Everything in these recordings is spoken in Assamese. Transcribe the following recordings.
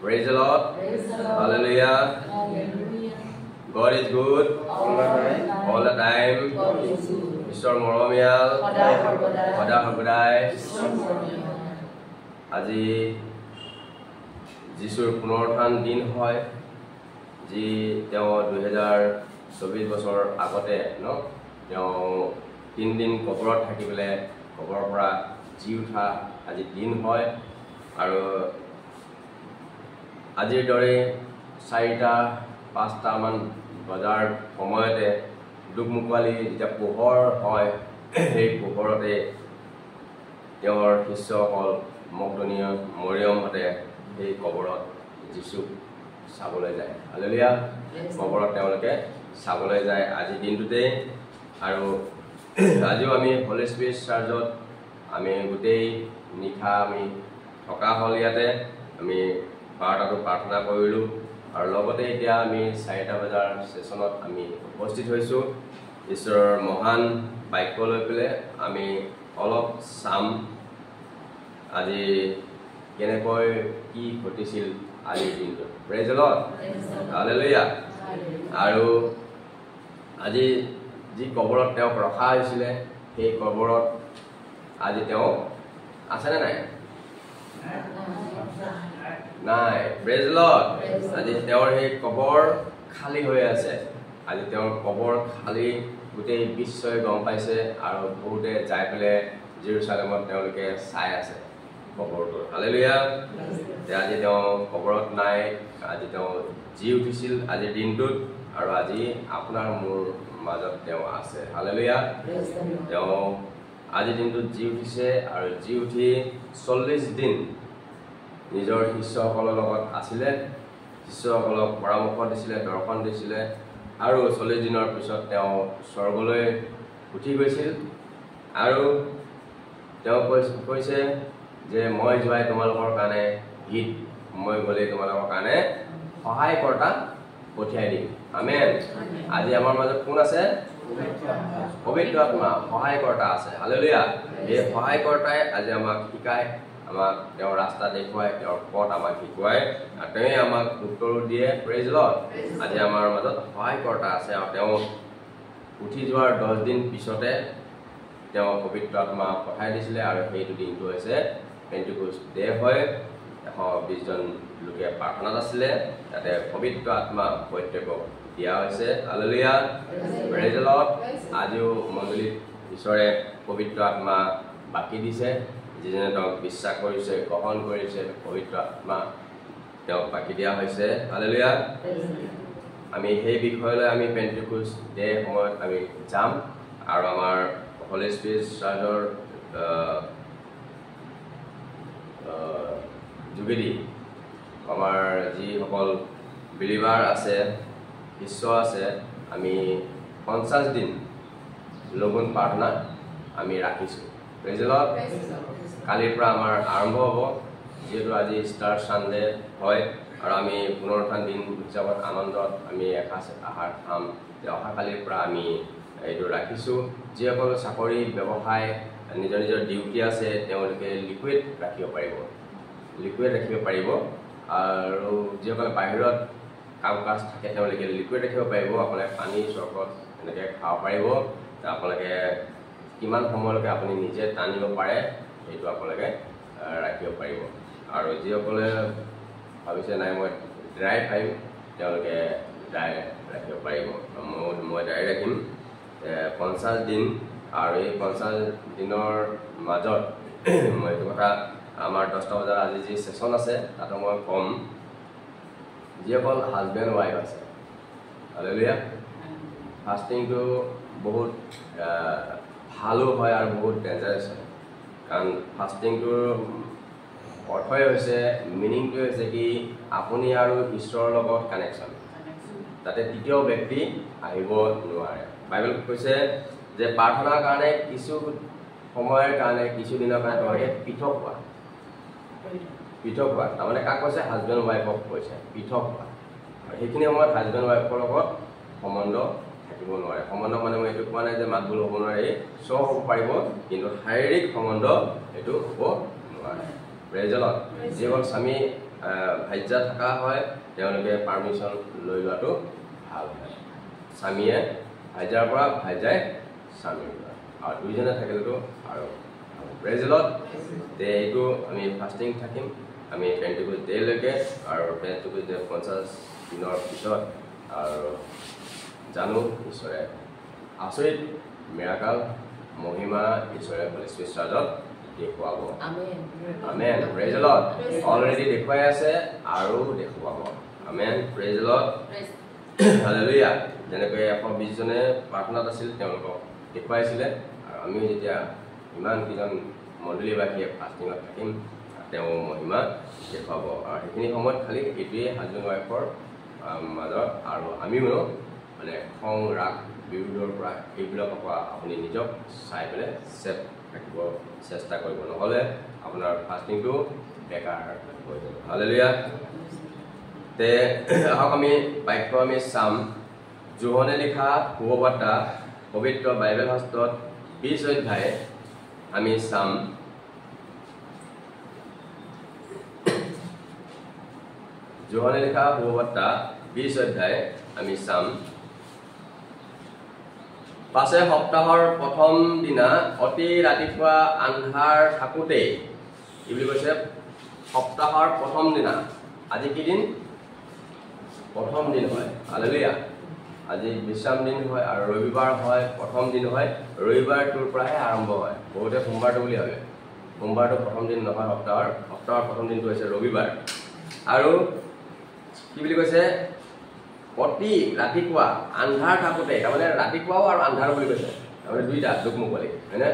Praise the Lord. Hallelujah. God is good all the time. Ishwar moromiyal hoda hobodai. Aji Jisur punorthan din hoy ji teo 2024 বছৰ আগতে ন teo 3 দিন কবৰত থাকিবলে কবৰৰ পৰা জি উঠা আজি দিন হয় আৰু আজিৰ দৰে 4টা-5টা মান বজাৰ সময়তে দুকমুকালি যেতিয়া পোহৰ হয় এই পোহৰতে তেওঁৰ শিষ্যসকল মগদলীয় মৰিয়মহতে এই কবৰত যিশুক চাবলৈ যায় হালেলুয়া কবৰত তেওঁলোকে চাবলৈ যায় আজি দিনটোতে আৰু আজিও আমি হলি স্পিৰিট চাৰ্চত আমি গোটেই নিশা আমি থকা হল ইয়াতে আমি বাৰটাটো প্ৰাৰ্থনা কৰিলো আৰু লগতে এতিয়া আমি 4টা বজাৰ সেশনত আমি উপস্থিত হৈছো ঈশ্বৰৰ মহান বাক্য লৈ পেলে আমি অলপ চাম আজি কেনেকৈ কি ঘটিছিল আজিৰ দিনটো প্ৰেজ দ্য লৰ্ড হালেলুয়া আৰু আজি যি কবৰত তেওঁ ৰখা হৈছিল সেই কবৰত আজি তেওঁ আছে নে নাই নাই প্ৰেজ দ্য লৰ্ড আজি তেওঁৰ সেই কবৰ খালি হৈ আছে আজি তেওঁৰ কবৰ খালি গোটেই বিশ্বই গম পাইছে আৰু বহুতে যাই পেলে জেৰুসালেমত তেওঁলোকে চাই আছে কবৰটো হালেলুয়া আজি তেওঁ কবৰত নাই আজি তেওঁ জি উঠিছিল আজিৰ দিনটোত আৰু আজি আপোনাৰ মোৰ মাজত তেওঁ আছে হালেলুয়া তেওঁ আজি দিনটোত জি উঠিছে আৰু জি উঠি 40 দিন নিজৰ শিষ্যসকলৰ লগত আছিলে শিষ্যসকলক পৰামৰ্শ দিছিলে দৰ্শন দিছিলে আৰু 40 দিনৰ পিছত তেওঁ স্বৰ্গলৈ উঠি গৈছিল আৰু তেওঁ কৈছে যে মই যোৱাই তোমালোকৰ কাৰণে গীত মই গলে তোমালোকৰ কাৰণে সহায়কৰ্তা পঠিয়াই দিম আমেন আজি আমাৰ মাজত কোন আছে পবিত্ৰ আত্মা সহায়কৰ্তা আছে হালেলুয়া এই সহায়কৰ্তাই আজি আমাক শিকায় আমাক তেওঁৰ ৰাস্তা দেখুৱায় তেওঁৰ পথ আমাক শিকায় আৰু তেওঁ আমাক উত্তৰ দিয়ে প্ৰেজ দ্য লৰ্ড আজি আমাৰ মাজত সহায়কৰ্তা আছে আৰু তেওঁ উঠি যোৱাৰ 10 দিন পিছতে তেওঁ পবিত্ৰ আত্মা পঠাই দিছিলে আৰু সেইটো দিনটো হৈছে পেন্টিকষ্ট ডে হয় 120 জন লোকে প্ৰাৰ্থনাত আছিলে তাতে পবিত্ৰ আত্মা প্ৰত্যেকক দিয়া হৈছে হালেলুয়া প্ৰেজ দ্য লৰ্ড আজিও মণ্ডলীত ঈশ্বৰে পবিত্ৰ আত্মা বাকি দিছে যিজনে তেওঁক বিশ্বাস কৰিছে গ্ৰহণ কৰিছে পবিত্ৰ আত্মা তেওঁক বাকি দিয়া হৈছে হালেলুয়া আমি সেই বিষয়লৈ আমি পেন্টিকষ্ট ডে সময়ত আমি যাম আৰু আমাৰ হলি স্পিৰিট চাৰ্চৰ যোগেদি আমাৰ যিসকল বিলিভাৰ আছে শিষ্য আছে আমি 50 দিন লগুণ প্ৰাৰ্থনা আমি ৰাখিছো প্ৰেজ দ্য লৰ্ড কালিৰ পৰা আমাৰ আৰম্ভ হ'ব যেহেতু আজি ষ্টাৰ সানডে হয় আৰু আমি পুনৰুত্থান দিন উদযাপন আনন্দত আমি এসাঁজ আহাৰ খাম অহা কালিৰ পৰা আমি এইটো ৰাখিছো যিসকল চাকৰি ব্যৱসায় নিজৰ নিজৰ ডিউটি আছে তেওঁলোকে লিকুইড ৰাখিব পাৰিব আৰু যিসকল বাহিৰত কাম কাজ থাকে তেওঁলোকে লিকুইড ৰাখিব পাৰিব আপোনালোকে পানী চৰবত এনেকৈ খাব পাৰিব আপোনালোকে কিমান সময়লৈকে আপুনি নিজে টানিব পাৰে এইটো আপোনালোকে ৰাখিব পাৰিব আৰু যিসকলে ভাবিছে নাই মই ড্ৰাই খাইম তেওঁলোকে ড্ৰাই ৰাখিব পাৰিব মই ড্ৰাই ৰাখিম 50 দিন আৰু এই 50 দিনৰ মাজত মই এইটো কথা আমাৰ 10টা বজাৰ আজি যি সেশন আছে তাতে মই কম যিসকল হাজবেণ্ড ৱাইফ আছে হালেলুয়া ফাষ্টিংটো বহুত ভালো হয় আৰু বহুত ডেঞ্জাৰাছ হয় কাৰণ ফাষ্টিংটোৰ অৰ্থই হৈছে মিনিংটো হৈছে কি আপুনি আৰু ঈশ্বৰৰ লগত কানেকশ্যন তাতে তৃতীয় ব্যক্তি আহিব নোৱাৰে বাইবেল কৈছে যে প্ৰাৰ্থনাৰ কাৰণে কিছু সময়ৰ কাৰণে কিছু দিনৰ কাৰণে তোমালোকে পৃথক হোৱা তাৰমানে কাক কৈছে হাজবেণ্ড ৱাইফক কৈছে পৃথক হোৱা আৰু সেইখিনি সময়ত হাজবেণ্ড ৱাইফৰ লগত সম্বন্ধ থাকিব নোৱাৰে সম্বন্ধ মানে মই এইটো কোৱা নাই যে মাতবোল হ'ব নোৱাৰে চব হ'ব পাৰিব কিন্তু শাৰীৰিক সম্বন্ধ এইটো হ'ব নোৱাৰে প্ৰেজ দ্য লৰ্ড যিসকল স্বামী ভাজ্যা থকা হয় তেওঁলোকে পাৰ্মিশ্যন লৈ লোৱাটো ভাল হয় স্বামীয়ে ভাজ্যাৰ পৰা ভাজ্যাই স্বামীৰ পৰা আৰু দুইজনে থাকিলেতো আৰু প্ৰেজ দ্য লৰ্ড তে এইটো আমি ফাষ্টিং থাকিম আমি পেণ্টিকষ্ট ডে'লৈকে আৰু পেণ্টিকষ্ট ডে 50 দিনৰ পিছত আৰু জানো ঈশ্বৰে আচৰিত মিৰাকল মহিমা ঈশ্বৰে হলি স্পিৰিট চাৰ্জত দেখুৱাব আমেন প্ৰেজ দ্য লৰ্ড অলৰেডি দেখুৱাই আছে আৰু দেখুৱাব আমেন প্ৰেজ দ্য লৰ্ড হালেলুয়া যেনেকৈ 120 জনে প্ৰাৰ্থনাত আছিল তেওঁলোকক দেখুৱাইছিলে আৰু আমি যেতিয়া ইমান কিজন মণ্ডলীবাসীয়ে ফাষ্টিঙত থাকিম তেওঁ মহিমা দেখুৱাব আৰু সেইখিনি সময়ত খালি এইটোৱে হাজবেণ্ড ৱাইফৰ মাজত আৰু আমিও মানে খং ৰাগ বিৰোধৰ পৰা এইবিলাকৰ পৰা আপুনি নিজক চাই পেলাই ছেফ ৰাখিব চেষ্টা কৰিব নহ'লে আপোনাৰ ফাষ্টিংটো বেকাৰ হৈ যাব হালেলুয়া তে আহক আমি বাক্য আমি চাম যোহনে লিখা শুভবাৰ্তা পবিত্ৰ বাইবেল শাস্ত্ৰত 20 অধ্যায় আমি চাম যোহনে লিখা শুভবাৰ্তা 20 অধ্যায় আমি চাম পাছে সপ্তাহৰ প্ৰথম দিনা অতি ৰাতিপুৱা আন্ধাৰ থাকোঁতেই কি বুলি কৈছে সপ্তাহৰ প্ৰথম দিনা আজি কি দিন প্ৰথম দিন হয় হালেলুয়া আজি বিশ্ৰাম দিন হয় আৰু ৰবিবাৰ হয় প্ৰথম দিন হয় ৰবিবাৰটোৰ পৰাহে আৰম্ভ হয় বহুতে সোমবাৰটো বুলি ভাবে সোমবাৰটো প্ৰথম দিন নহয় সপ্তাহৰ প্ৰথম দিনটো হৈছে ৰবিবাৰ আৰু কি বুলি কৈছে অতি ৰাতিপুৱা আন্ধাৰ থাকোঁতে তাৰমানে ৰাতিপুৱাও আৰু আন্ধাৰ বুলি কৈছে তাৰমানে দুইটা দুখ মুকলি হয়নে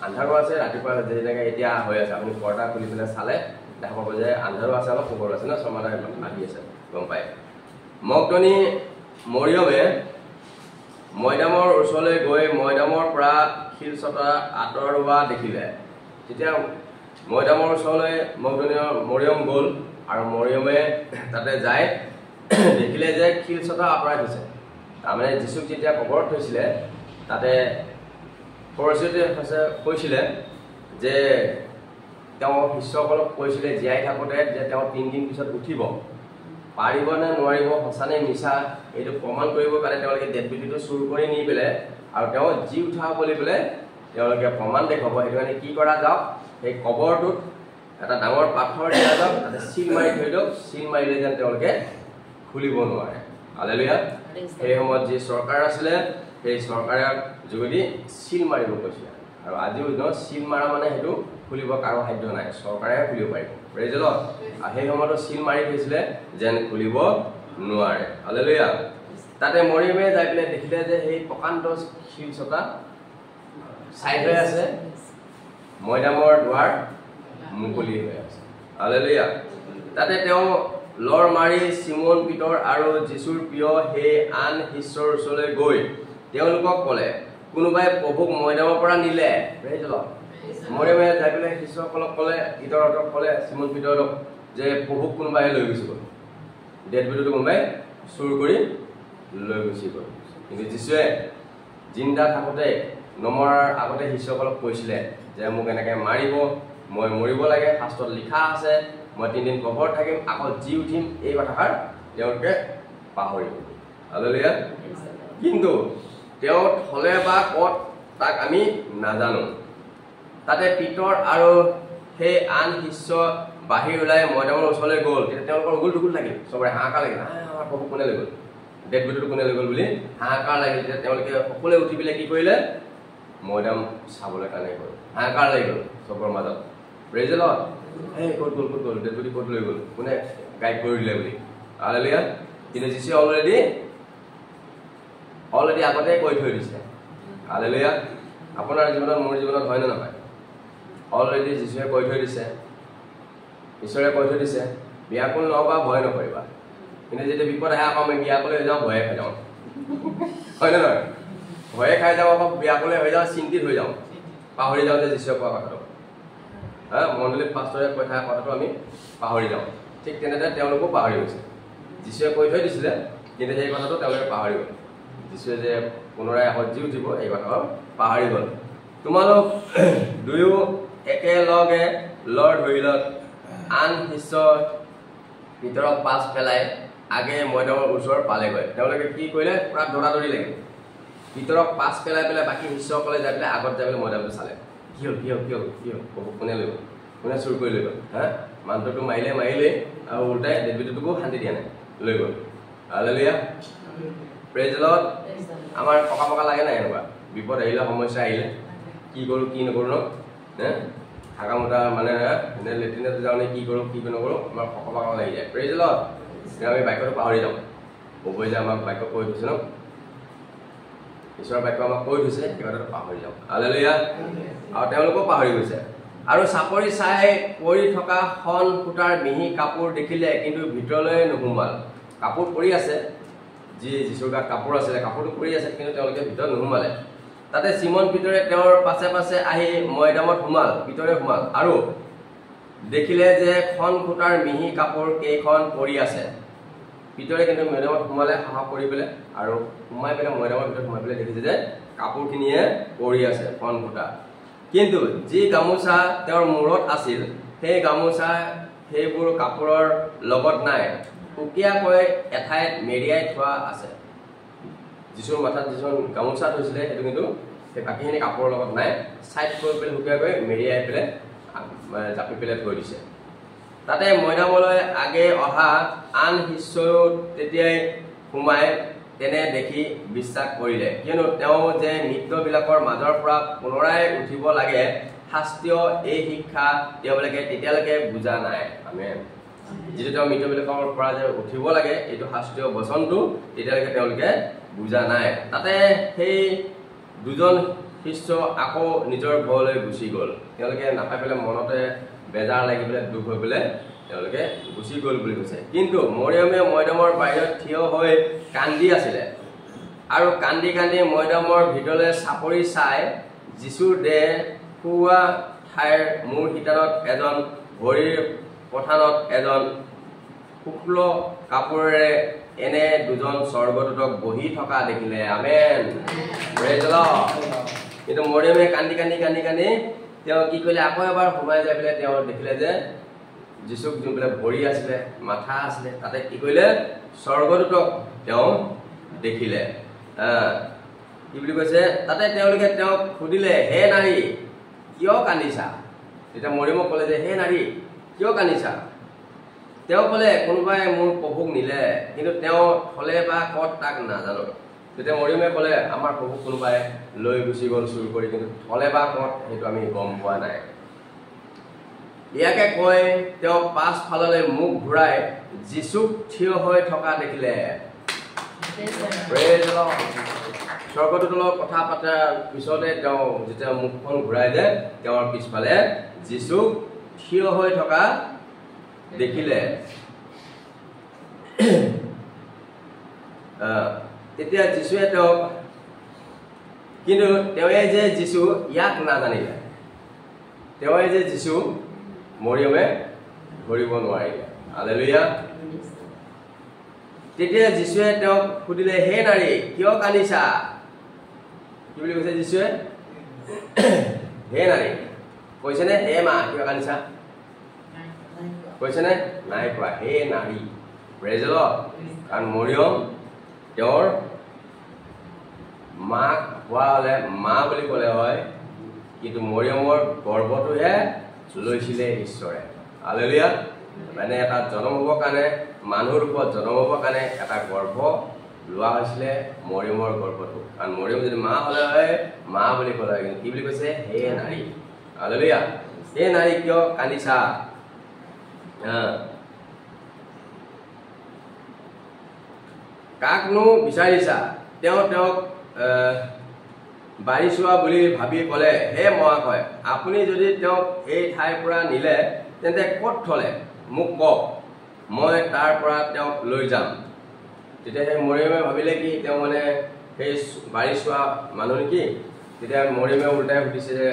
আন্ধাৰো আছে ৰাতিপুৱা যেনেকৈ এতিয়া হৈ আছে আপুনি পৰ্দা খুলি পেলাই চালে দেখা পাব যে আন্ধাৰো আছে অলপ পোহৰো আছে ন ছমানা আহি আছে গম পায় মগদনী মৰিয়মে মৈদামৰ ওচৰলৈ গৈ মৈদামৰ পৰা শিলচটা আঁতৰোৱা দেখিলে তেতিয়া মৈদামৰ ওচৰলৈ মৰিয়ম গ'ল আৰু মৰিয়মে তাতে যায় দেখিলে যে শিলচটা আঁতৰাই থৈছে তাৰমানে যীশুক যেতিয়া কবৰত থৈছিলে তাতে ফৰচিতে কৈছিলে যে তেওঁ শিষ্যসকলক কৈছিলে জীয়াই থাকোঁতে যে তেওঁ 3 দিন পিছত উঠিব পাৰিব নে নোৱাৰিব সঁচা নে মিছা এইটো প্ৰমাণ কৰিবৰ কাৰণে তেওঁলোকে ডেড বডিটো চুৰ কৰি নি পেলাই আৰু তেওঁ জি উঠা বুলি পেলাই তেওঁলোকে প্ৰমাণ দেখুৱাব সেইটো কাৰণে কি কৰা যাওক সেই কবৰটোত এটা ডাঙৰ পাথৰ দিয়া যাওক তাতে চিল মাৰি থৈ দিয়ক চিল মাৰিলে যেন তেওঁলোকে খুলিব নোৱাৰে হালেলুয়া সেই সময়ত যি চৰকাৰ আছিলে সেই চৰকাৰৰ যোগেদি চিল মাৰিব কৈছিলে আৰু আজিও চিল মাৰা মানে সেইটো খুলিব কাৰো সাধ্য নাই চৰকাৰে খুলিব পাৰিব প্ৰেজ দ্য লৰ্ড আৰু সেই সময়তো চিল মাৰি থৈছিলে যেন খুলিব নোৱাৰে হালেলুয়া তাতে মৰিয়মে যাই পেলাই দেখিলে যে সেই প্ৰকাণ্ড শিলচটা চাই হৈ আছে মৈদামৰ দুৱাৰ মুকলি হৈ আছে হালেলুয়া তাতে তেওঁ লৰ মাৰি চিমন পিতৰ আৰু যীশুৰ প্ৰিয় সেই আন শিষ্যৰ ওচৰলৈ গৈ তেওঁলোকক ক'লে কোনোবাই প্ৰভুক মৈদামৰ পৰা নিলে প্ৰেজ দ্য লৰ্ড মৰিয়মে যাই পেলাই শিষ্যসকলক ক'লে পিতৰহঁতক ক'লে চিমন পিতৰক যে প্ৰভুক কোনোবাই লৈ গুচি গ'ল ডেড বডিটো কোনোবাই চুৰ কৰি লৈ গুচি গ'ল কিন্তু যীশুৱে জিন্দা থাকোঁতে নমৰাৰ আগতে শিষ্যসকলক কৈছিলে যে মোক এনেকৈ মাৰিব মই মৰিব লাগে শাস্ত্ৰত লিখা আছে মই 3 দিন কবৰত থাকিম আকৌ জি উঠিম এই কথাষাৰ তেওঁলোকে পাহৰি গ'ল হালেলুয়া কিন্তু তেওঁ থলে বা ক'ত তাক আমি নাজানো তাতে পিতৰ আৰু সেই আন শিষ্য বাহিৰ ওলাই মৈদামৰ ওচৰলৈ গ'ল তেতিয়া তেওঁলোকৰ উগুল টুগুল লাগিল চবৰে হাহাকাৰ লাগিল আমাৰ প্ৰভু কোনে লৈ গ'ল ডেড বডিটো কোনে লৈ গ'ল বুলি হাহাকাৰ লাগিল তেতিয়া তেওঁলোকে সকলোৱে উঠি পেলাই কি কৰিলে মৈদাম চাবলৈ কাৰণে গ'ল হাহাকাৰ লাগি গ'ল চবৰ মাজত প্ৰেজ দ্য লৰ্ড এই ক'ত গ'ল ডেড বডি ক'ত লৈ গ'ল কোনে গাইড কৰি দিলে বুলি হালেলুয়া কিন্তু যীশুৱে অলৰেডি আগতে কৈ থৈ দিছে হালেলুয়া আপোনাৰ জীৱনত মোৰ জীৱনত হয় নে নহয় অলৰেডি যীশুৱে কৈ থৈ দিছে ঈশ্বৰে কৈ থৈ দিছে বিয়াকুল নহবা ভয় নকৰিবা কিন্তু যেতিয়া বিপদ আহে আকৌ আমি বিয়াকুলে হৈ যাওঁ ভয়ে খাই যাওঁ হয় নে নহয় ভয়ে খাই যাওঁ আকৌ বিয়াকুলে হৈ যাওঁ চিন্তিত হৈ যাওঁ পাহৰি যাওঁ যে যীশুৱে কোৱা কথাটো মণ্ডলীত পাষ্টৰে কৈ থকা কথাটো আমি পাহৰি যাওঁ ঠিক তেনেদৰে তেওঁলোকো পাহৰি গৈছে যীশুৱে কৈ থৈ দিছিলে কিন্তু সেই কথাটো তেওঁলোকে পাহৰি গ'ল যীশুৱে যে পুনৰাই আকৌ জি উঠিব এই কথা পাহৰি গ'ল তোমালোক দুয়ো একেলগে লৰ ধৰিলত আন শিষ্য ভিতৰত পাছ পেলাই আগে মৈদামৰ ওচৰ পালেগৈ তেওঁলোকে কি কৰিলে পুৰা দৌৰাদৌৰি লাগিল ভিতৰত পাছ পেলাই পেলাই বাকী শিষ্যসকলে যাই পেলাই আগত যাই পেলাই মৈদামটো চালে কি হ'ল প্ৰভু কোনে লৈ গ'ল কোনে চুৰ কৰি লৈ গ'ল হা মানুহটো মাৰিলে আৰু উল্টাই ডেভিডটোকো শান্তি দিয়া নাই লৈ গ'ল হালেলুয়া প্ৰেজ দ্য লৰ্ড আমাৰ পকা লাগে নাই এনেকুৱা বিপদ আহিলে সমস্যা আহিলে কি কৰোঁ কি নকৰোঁ ন হাগা মোটা মানে লেট্ৰিনত যাওঁ নে কি কৰোঁ নকৰোঁ আমাৰ পকা লাগি যায় প্ৰেজ দ্য লৰ্ড আমি বাক্যটো পাহৰি যাওঁ প্ৰভুৱে যে আমাক বাক্য কৈ থৈছে ন ঈশ্বৰৰ বাক্য আমাক কৈ থৈছে সেই কথাটো পাহৰি যাওঁ হালেলুয়া আৰু তেওঁলোকেও পাহৰি গৈছে আৰু চাপৰি চাই পৰি থকা খন সূতাৰ মিহি কাপোৰ দেখিলে কিন্তু ভিতৰলৈ নোসোমাল কাপোৰ পৰি আছে যি যীশুৰ গাত কাপোৰ আছিলে কাপোৰটো পৰি আছে কিন্তু তেওঁলোকে ভিতৰত নোসোমালে তাতে চিমন পিতৰে তেওঁৰ পাছে পাছে আহি মৈদামত ভিতৰে সোমাল আৰু দেখিলে যে খন সূতাৰ মিহি কাপোৰ কেইখন পৰি আছে পিতৰে কিন্তু মৈদামত সোমালে সাহস কৰি পেলাই আৰু সোমাই পেলাই মৈদামৰ ভিতৰত সোমাই পেলাই দেখিছে যে কাপোৰখিনিয়ে পৰি আছে খন সূতা কিন্তু যি গামোচা তেওঁৰ মূৰত আছিল সেই গামোচা সেইবোৰ কাপোৰৰ লগত নাই সুকীয়াকৈ এঠাইত মেৰিয়াই থোৱা আছে যিছোৰ মাথাত যিজন গামোচা থৈছিলে সেইটো কিন্তু সেই বাকীখিনি কাপোৰৰ লগত নাই চাইড কৰি পেলাই সুকীয়াকৈ মেৰিয়াই পেলাই জাপি পেলাই থৈ দিছে তাতে মৈদামলৈ আগে অহা আন শিষ্যও তেতিয়াই সোমাই তেনে দেখি বিশ্বাস কৰিলে কিয়নো তেওঁ যে মৃতবিলাকৰ মাজৰ পৰা পুনৰাই উঠিব লাগে শাস্ত্ৰীয় এই শিক্ষা তেওঁলোকে তেতিয়ালৈকে বুজা নাই আমেন যিটো তেওঁ মৃতবিলাকৰ পৰা যে উঠিব লাগে এইটো শাস্ত্ৰীয় বচনটো তেতিয়ালৈকে তেওঁলোকে বুজা নাই তাতে সেই দুজন শিষ্য আকৌ নিজৰ ঘৰলৈ গুচি গ'ল তেওঁলোকে নাপাই পেলাই মনতে বেজাৰ লাগি পেলাই দুখ হৈ পেলাই তেওঁলোকে গুচি গ'ল বুলি কৈছে কিন্তু মৰিয়মে মৈদামৰ বাহিৰত থিয় হৈ কান্দি আছিলে আৰু কান্দি মৈদামৰ ভিতৰলৈ চাপৰি চাই যীশুৰ দেহ শুৱা ঠাইৰ মূৰ শিতানত এজন ভৰিৰ পথানত এজন শুক্ল কাপোৰেৰে এনে দুজন স্বৰ্গদূতক বহি থকা দেখিলে আমেন প্ৰেজ দ্য লৰ্ড কিন্তু মৰিয়মে কান্দি তেওঁ কি কৰিলে আকৌ এবাৰ সোমাই যাই পেলাই তেওঁ দেখিলে যে যীশুক যোনবিলাক ভৰি আছিলে মাথা আছিলে তাতে কি কৰিলে স্বৰ্গদূতক তেওঁ দেখিলে কি বুলি কৈছে তাতে তেওঁলোকে তেওঁক সুধিলে হে নাৰী কিয় কান্দিছা তেতিয়া মৰিয়মক ক'লে যে হে নাৰী কিয় কান্দিছা তেওঁ ক'লে কোনোবাই মোৰ প্ৰভুক নিলে কিন্তু তেওঁ থলে বা ক'ত তাক নাজানো তেতিয়া মৰিয়মে ক'লে আমাৰ প্ৰভুক কোনোবাই লৈ গুচি গ'ল চুৰ কৰি কিন্তু থলে বা ক'ত সেইটো আমি গম পোৱা নাই ইয়াকে কৈ তেওঁ পাছফাললৈ মুখ ঘূৰাই যীশুক থিয় হৈ থকা দেখিলে প্ৰেজ দ্য লৰ্ড স্বৰ্গদূতৰ লগত কথা পতাৰ পিছতে তেওঁ যেতিয়া মুখখন ঘূৰাই দিয়ে তেওঁৰ পিছফালে যীশুক থিয় হৈ থকা দেখিলে তেতিয়া যীশুৱে তেওঁক কিন্তু তেওঁৱে যে যীশু ইয়াক নাজানিলে তেওঁৱে যে যীশু মৰিয়মে ধৰিব নোৱাৰিলে হালেলুয়া তেতিয়া যীশুৱে তেওঁক সুধিলে হে নাৰী কিয় কান্দিছা কি বুলি কৈছে যীশুৱে হে নাৰী কৈছেনে হে মা কিয় কান্দিছা কৈছেনে নাই কোৱা হে নাৰী প্ৰেজ দ্য লৰ্ড কাৰণ মৰিয়ম তেওঁৰ মাক হোৱা হ'লে মা বুলি ক'লে হয় কিন্তু মৰিয়মৰ গৰ্ভটোহে লৈছিলে ঈশ্বৰে হালেলুয়া মানে এটা জন্ম হ'বৰ কাৰণে মানুহৰ ৰূপত জন্ম হ'বৰ কাৰণে এটা গৰ্ভ লোৱা হৈছিলে মৰিয়মৰ গৰ্ভটো কাৰণ মৰিয়ম যদি মা হ'লে হয় মা বুলি ক'লে হয় কিন্তু কি বুলি কৈছে হে নাৰী হালেলুয়া হে নাৰী কিয় কান্দিছা কাকনো বিচাৰিছা তেওঁক বাৰী চোৱা বুলি ভাবি ক'লে হে মহাশয় আপুনি যদি তেওঁক এই ঠাইৰ পৰা নিলে তেন্তে ক'ত থলে মোক কওক মই তাৰ পৰা তেওঁক লৈ যাম তেতিয়া সেই মৰিয়মে ভাবিলে কি তেওঁ মানে সেই বাৰী চোৱা মানুহ নেকি তেতিয়া মৰিয়মে উল্টাই সুধিছে যে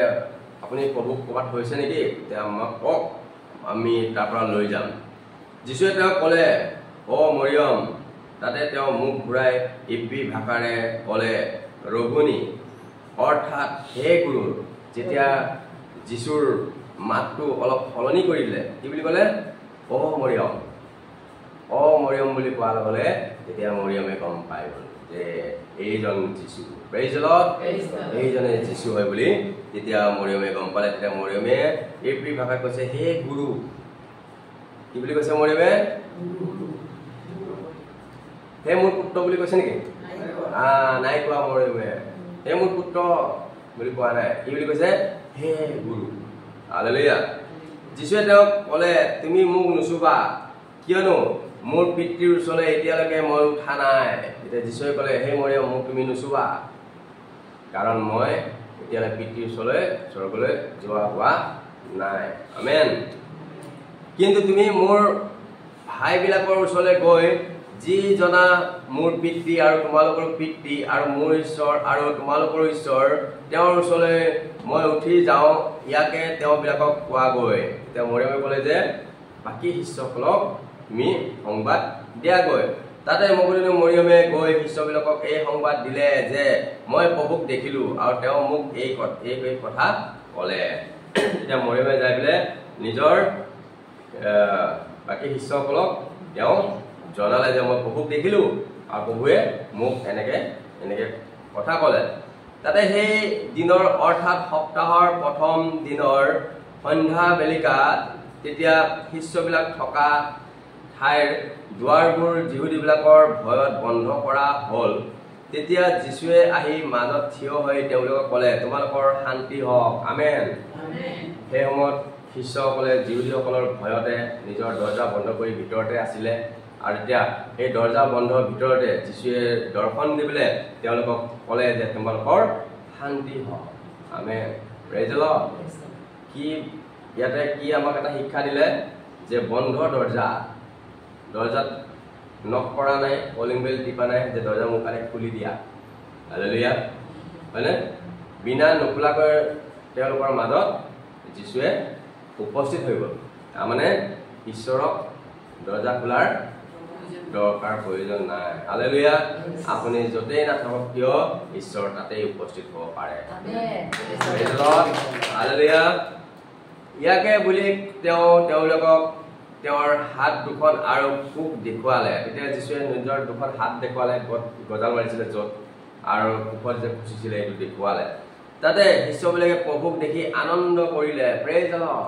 আপুনি প্ৰভুক ক'ৰবাত থৈছে নেকি তেতিয়া আমাক কওক আমি তাৰ পৰা লৈ যাম যীশুৱে তেওঁক ক'লে মৰিয়ম তাতে তেওঁ মুখ ঘূৰাই ইব্ৰী ভাষাৰে ক'লে ৰঘুনি অৰ্থাৎ হে গুৰু যেতিয়া যীশুৰ মাতটো অলপ সলনি কৰি দিলে কি বুলি ক'লে মৰিয়ম মৰিয়ম বুলি কোৱাৰ লগে তেতিয়া মৰিয়মে গম পাই গ'ল যে এইজন যীশু প্ৰেইজ দ্য লৰ্ড এইজনে যীশু হয় বুলি তেতিয়া মৰিয়মে গম পালে তেতিয়া মৰিয়মে এপ্ৰি ভাষাত কৈছে হে গুৰু কি বুলি কৈছে মৰিয়মে হে মোৰ পুত্ৰ বুলি কৈছে নেকি নাই কোৱা মৰিয়মে হে মোৰ পুত্ৰ বুলি কোৱা নাই কি বুলি কৈছে হে গুৰু হালেলুয়া যীশুৱে তেওঁক ক'লে তুমি মোক নুচুবা কিয়নো মোৰ পিতৃৰ ওচৰলৈ এতিয়ালৈকে মই উঠা নাই এতিয়া যীশুৱে ক'লে হে মৰিয়ম মোক তুমি নুচুবা কাৰণ মই এতিয়ালৈ পিতৃৰ ওচৰলৈ স্বৰ্গলৈ যোৱা হোৱা নাই আমেন কিন্তু তুমি মোৰ ভাইবিলাকৰ ওচৰলৈ গৈ যি জনা মোৰ পিতৃ আৰু তোমালোকৰ পিতৃ আৰু মোৰ ঈশ্বৰ আৰু তোমালোকৰ ঈশ্বৰ তেওঁৰ ওচৰলৈ মই উঠি যাওঁ ইয়াকে তেওঁবিলাকক কোৱাগৈ এতিয়া মৰিয়মে ক'লে যে বাকী শিষ্যসকলক তুমি সংবাদ দিয়াগৈ তাতে মৰিয়মে গৈ শিষ্যবিলাকক এই সংবাদ দিলে যে মই প্ৰভুক দেখিলোঁ আৰু তেওঁ মোক এই কথা ক'লে এতিয়া মৰিয়মে যাই পেলাই নিজৰ বাকী শিষ্যসকলক তেওঁ জনালে যে মই প্ৰভুক দেখিলোঁ আৰু প্ৰভুৱে মোক এনেকে কথা ক'লে তাতে সেই দিনৰ অৰ্থাৎ সপ্তাহৰ প্ৰথম দিনৰ সন্ধ্যা বেলিকাত তেতিয়া শিষ্যবিলাক থকা ঠাইৰ দুৱাৰবোৰ যিহুদীবিলাকৰ ভয়ত বন্ধ কৰা হ'ল তেতিয়া যীশুৱে আহি মাজত থিয় হৈ তেওঁলোকক ক'লে তোমালোকৰ শান্তি হওক আমেন সেই সময়ত শিষ্যসকলে যিহুদীসকলৰ ভয়তে নিজৰ দৰ্জা বন্ধ কৰি ভিতৰতে আছিলে আৰু এতিয়া এই দৰ্জা বন্ধৰ ভিতৰতে যীশুৱে দৰ্শন দি পেলাই তেওঁলোকক ক'লে যে তোমালোকৰ শান্তি হওক আমেন প্ৰেইজ দ্য লৰ্ড কি ইয়াতে কি আমাক এটা শিক্ষা দিলে যে বন্ধ দৰ্জাত নক কৰা নাই কলিং বেল টিপা নাই যে দৰ্জা মোৰ কাৰণে খুলি দিয়া হালেলুয়া হয়নে বিনা নুখোলাকৈ তেওঁলোকৰ মাজত যীশুৱে উপস্থিত হৈ গ'ল তাৰমানে ঈশ্বৰক দৰ্জা খোলাৰ দৰকাৰ প্ৰয়োজন নাই হালেলুয়া আপুনি য'তেই নাথাকক কিয় ঈশ্বৰ তাতেই উপস্থিত হ'ব পাৰে হালেলুয়া ইয়াকে বুলি তেওঁলোকক তেওঁৰ হাত দুখন আৰু পোক দেখুৱালে তেতিয়া যীশুৱে নিজৰ দুখন হাত দেখুৱালে গজাল মাৰিছিলে য'ত আৰু পোকত যে খুচিছিলে এইটো দেখুৱালে তাতে শিষ্যবিলাকে প্ৰভুক দেখি আনন্দ কৰিলে প্ৰেইজ দ্য লৰ্ড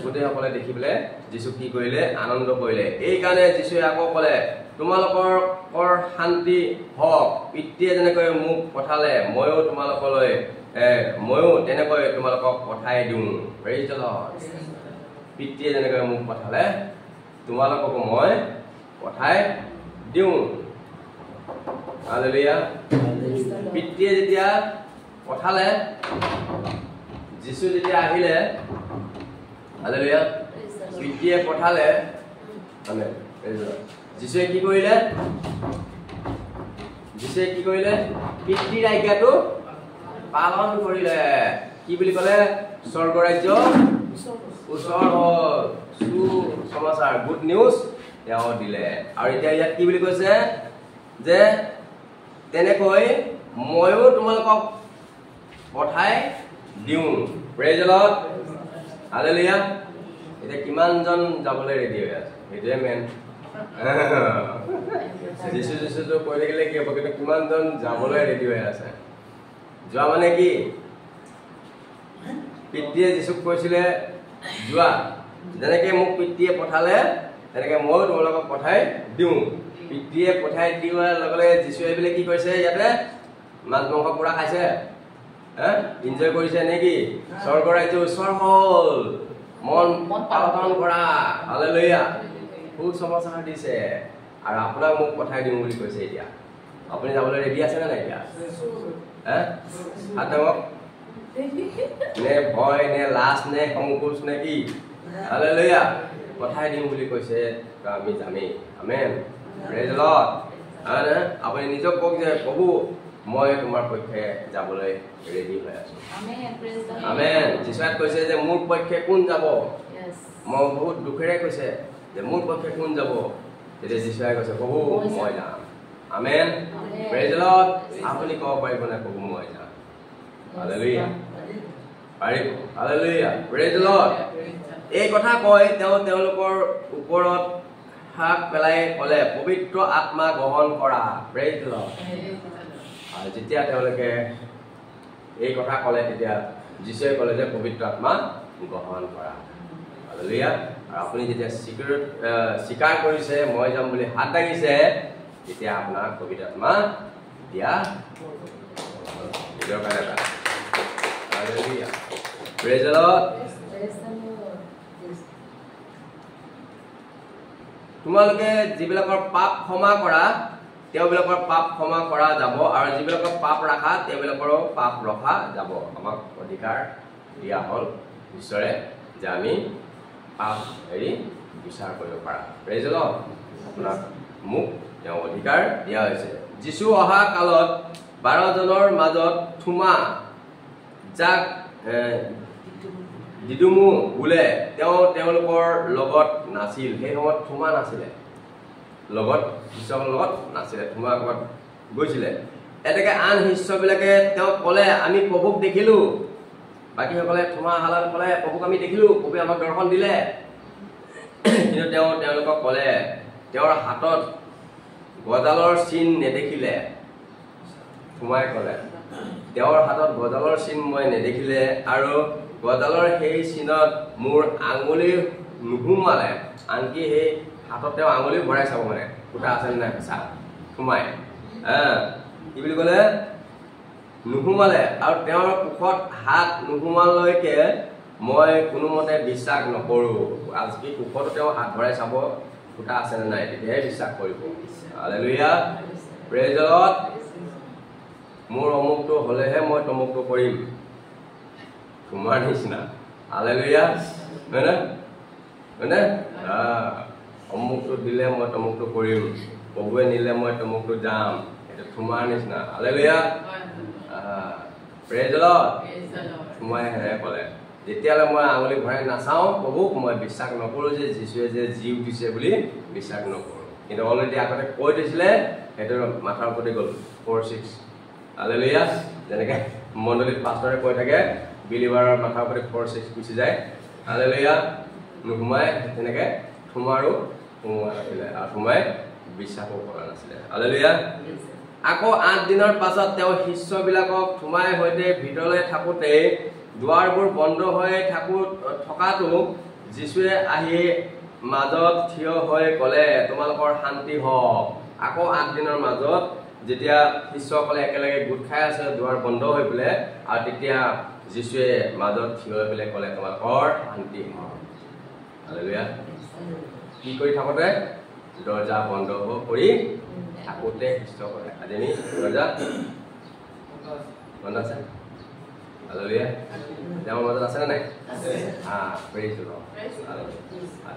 গোটেইসকলে দেখি পেলাই যীশু কি কৰিলে আনন্দ কৰিলে এইকাৰণে যীশুৱে আকৌ ক'লে তোমালোকৰ শান্তি হওক পিতৃয়ে যেনেকৈ মোক পঠালে ময়ো তোমালোকলৈ ময়ো তেনেকৈ তোমালোকক পঠাই দিওঁ প্ৰেইজ দ্য লৰ্ড পিতৃয়ে যেনেকৈ মোক পঠালে তোমালোককো মই পঠাই দিওঁ হালেলুয়া পিতৃয়ে যেতিয়া পঠালে যীশু যেতিয়া আহিলে হালেলুয়া পিতৃয়ে পঠালে আমেন যীশুৱে কি কৰিলে পিতৃৰ আজ্ঞাটো পালন কৰিলে কি বুলি ক'লে স্বৰ্গ ৰাজ্য ওচৰ হ'ল সুসমাচাৰ গুড নিউজ তেওঁ দিলে আৰু এতিয়া ইয়াত কি বুলি কৈছে যে তেনেকৈ ময়ো তোমালোকক পঠাই দিওঁ প্ৰেইজ দ্য লৰ্ড হালেলুয়া এতিয়া কিমানজন যাবলৈ ৰেডি হৈ আছে সেইটোৱে মেইন যিশুটো কৈ থাকিলে কি হ'ব কিন্তু কিমানজন যাবলৈ ৰেডি হৈ আছে যোৱা মানে কি পিতৃয়ে যীশুক কৈছিলে যোৱা যেনেকৈ মোক পিতৃয়ে পঠালে তেনেকৈ ময়ো তোমালোকক পঠাই দিওঁ পিতৃয়ে পঠাই দিয়াৰ লগে লগে যীশুৱে বোলে কি কৰিছে ইয়াতে মাছ মাংস পুৰা খাইছে এনজয় কৰিছে নেকি স্বৰ্গ ৰাজ্য ওচৰ হ'ল মন পালন কৰা হালেলুয়া সুসমাচাৰ দিছে আৰু আপোনাক মোক পঠাই দিওঁ বুলি কৈছে এতিয়া আপুনি যাবলৈ ৰেডি আছে নে নাই এতিয়া হাত দাঙক নে ভয় নে লাজ নে সংকোচ নে কি হালেলুয়া পঠাই দিম বুলি কৈছে আমি যামেই আমেন প্ৰেইজ দ্য লৰ্ড আপুনি নিজক কওক যে প্ৰভু মই তোমাৰ পক্ষে যাবলৈ ৰেডি হৈ আছো আমেন যীশুৱে কৈছে যে মোৰ পক্ষে কোন যাব মই বহুত দুখেৰে কৈছে যে মোৰ পক্ষে কোন যাব তেতিয়া যীশুৱে কৈছে প্ৰভু মই যাম আমেন প্ৰেইজ দ্য লৰ্ড আপুনি ক'ব পাৰিব নে প্ৰভু মই যাম হালেলুয়া পাৰিব হালেলুয়া প্ৰেইজ দ্য লৰ্ড এই কথা কয় তেওঁলোকৰ ওপৰত হাত পেলাই ক'লে পবিত্ৰ আত্মা গ্ৰহণ কৰা প্ৰেজ দ্য লৰ্ড আৰু যেতিয়া তেওঁলোকে এই কথা ক'লে তেতিয়া যীশুৱে ক'লে যে পবিত্ৰ আত্মা গ্ৰহণ কৰা হালেলুয়া আৰু আপুনি যেতিয়া স্বীকাৰ কৰিছে মই যাম বুলি হাত দাঙিছে তেতিয়া আপোনাৰ পবিত্ৰ আত্মা দিয়া নিজৰ কাৰণে হালেলুয়া প্ৰেজ দ্য লৰ্ড তোমালোকে যিবিলাকৰ পাপ ক্ষমা কৰা তেওঁবিলাকৰ পাপ ক্ষমা কৰা যাব আৰু যিবিলাকৰ পাপ ৰাখা তেওঁবিলাকৰো পাপ ৰখা যাব আমাক অধিকাৰ দিয়া হ'ল ঈশ্বৰে যে আমি পাপ হেৰি বিচাৰ কৰিব পাৰা প্ৰেজ দ্য লৰ্ড আপোনাক মোক তেওঁ অধিকাৰ দিয়া হৈছে যীশু অহা কালত 12 জনৰ মাজত থোমা যাক দিদুমু বোলে তেওঁলোকৰ লগত নাছিল সেই সময়ত থোমা নাছিলে লগত শিষ্যৰ লগত নাছিলে থোমা লগত গৈছিলে এতেকে আন শিষ্যবিলাকে তেওঁ ক'লে আমি প্ৰভুক দেখিলো বাকীসকলে থোমা হালাল ক'লে প্ৰভুক আমি দেখিলো প্ৰভুৱে আমাক দৰ্শন দিলে কিন্তু তেওঁলোকক ক'লে তেওঁৰ হাতত গজালৰ চিন নেদেখিলে থোমাই ক'লে তেওঁৰ হাতত গজালৰ চিন মই নেদেখিলে আৰু গজালৰ সেই চিনত মোৰ আঙুলি নুহুমালে আনকি সেই হাতত তেওঁ আঙুলি ভৰাই চাব মানে ফুটা আছে নে নাই সঁচা থোমাই কি বুলি ক'লে নুহুমালে আৰু তেওঁৰ মুখত হাত নুহুমালৈকে মই কোনোমতে বিশ্বাস নকৰোঁ আজি মুখতো তেওঁ হাত ভৰাই চাব ফুটা আছে নে নাই তেতিয়াহে বিশ্বাস কৰিব হালেলুয়া প্ৰেজ দ্য লৰ্ড মোৰ অমুকটো হ'লেহে মই তমুকটো কৰিম তোমাৰ নিচিনা হালেলুয়া হয়নে অমুকটো দিলে মই তমুকটো কৰিম প্ৰভুৱে নিলে মই তমুকটো যাম এইটো তোমাৰ নিচিনা হালেলুয়া প্ৰেজ দ্য লৰ্ড থোমাই হেৰে ক'লে যেতিয়ালৈ মই আঙুলি ভৰাই নাচাওঁ প্ৰভুক মই বিশ্বাস নকৰোঁ যে যীশুৱে যে জি উঠিছে বুলি বিশ্বাস নকৰোঁ কিন্তু অলৰেডি আগতে কৈ দিছিলে সেইটো মাথাৰ ওপৰতে গ'ল 4-6 হালেলুয়া যেনেকৈ মণ্ডলীত পাষ্টৰে কৈ থাকে বিলিভাৰৰ মাথাৰ ওপৰতে 4-6 গুচি যায় হালেলুয়া নুসুমাই তেনেকৈ থোমাৰো সোমোৱা নাছিলে আৰু থোমাই বিশ্বাসো কৰা নাছিলে হালেলুয়া আকৌ 8 দিনৰ পাছত তেওঁ শিষ্যবিলাকক থোমাই সৈতে ভিতৰলৈ থাকোঁতে দুৱাৰবোৰ বন্ধ হৈ থকাটো যীশুৱে আহি মাজত থিয় হৈ ক'লে তোমালোকৰ শান্তি হওক আকৌ 8 দিনৰ মাজত যেতিয়া শিষ্যসকলে একেলগে গোট খাই আছে দুৱাৰ বন্ধ হৈ পেলে আৰু তেতিয়া যীশুৱে মাজত থিয় হৈ পেলাই ক'লে তোমালোকৰ শান্তি হওক হালেলুয়া কি কৰি থাকোঁতে দৰ্জা বন্ধ কৰি থাকোঁতে শিষ্যসকলে আজি আমি দৰ্জা বন্ধ আছে হালেলুয়া তেওঁৰ মাজত আছে নে নাই প্ৰেজ দ্য লৰ্ড